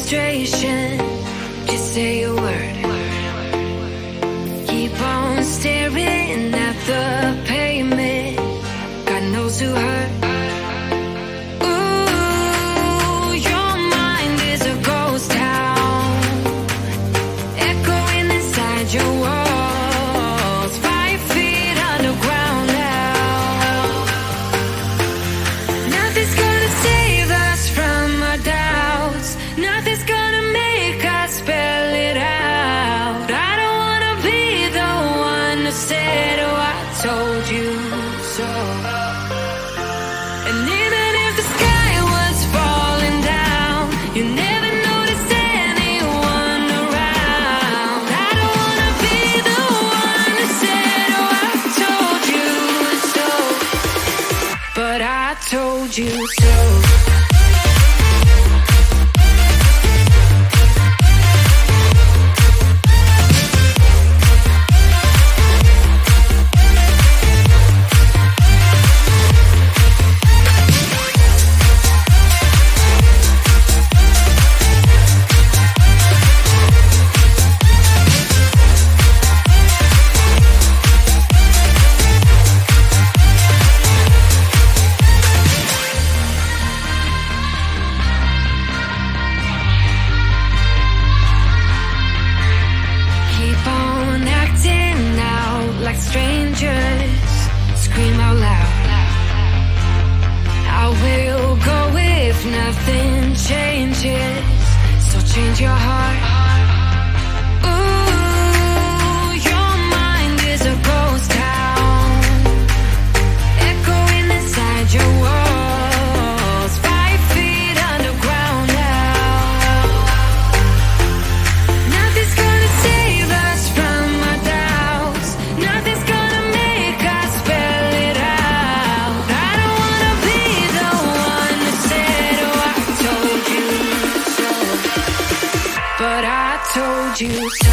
frustration. Just say a word. Keep on staring at the pavement. God knows who hurt. Ooh, your mind is a ghost town, echoing inside your walls. 5 feet underground now. Nothing's gonna save us from our doubts. Nothing's gonna make us spell it out. I don't wanna be the one who said, oh, I told you so. And even if the sky was falling down, you never noticed anyone around. I don't wanna be the one who said, oh, I told you so. But I told you so. Keep on acting out like strangers. Scream out loud. I will go if nothing changes. So change your heart. Ooh, your mind is a ghost town, echoing inside your walls. 5 feet underground now. Nothing's gonna save us from our doubts. Nothing's gonna make us spell it out. I don't wanna be the one that said, oh, I told you so. But I told you so.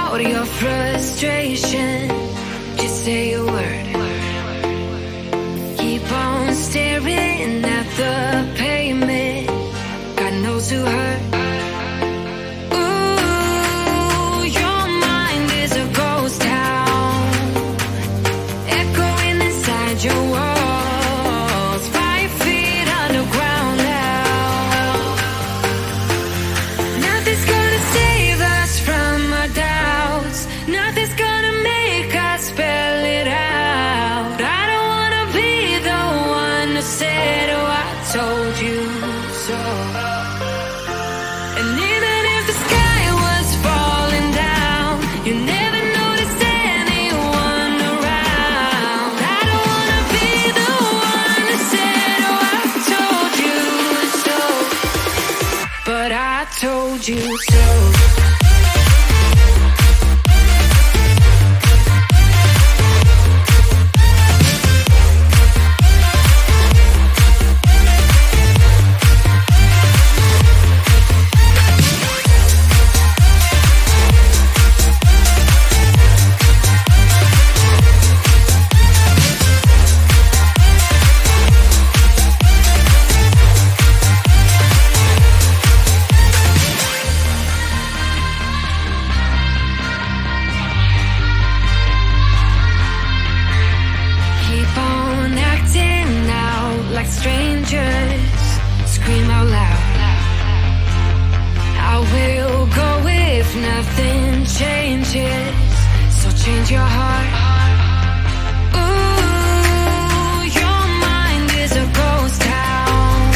out your frustration. Just say a word. Keep on staring at the pavement. God knows who hurt. Ooh, your mind is a ghost town, echoing inside your walls, 5 feet underground now. Nothing's gonna save us from our doubts. Nothing's gonna make us spell it out. I don't wanna be the one who said, oh, I told you so. And even if the sky was falling down, you never noticed anyone around. I don't wanna be the one who said, oh, I told you so. But I told you so. Keep on acting out like strangers. Scream out loud. I will go if nothing changes. So change your heart. Ooh, your mind is a ghost town,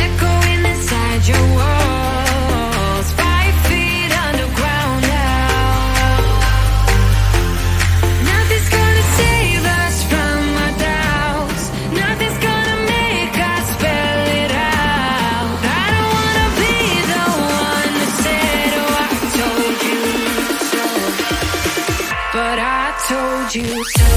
echoing inside your walls, 5 feet underground now. Nothing's gonna save us from our doubts. Nothing's gonna make us spell it out. I don't wanna be the one who said, oh, I told you so. But I told you so.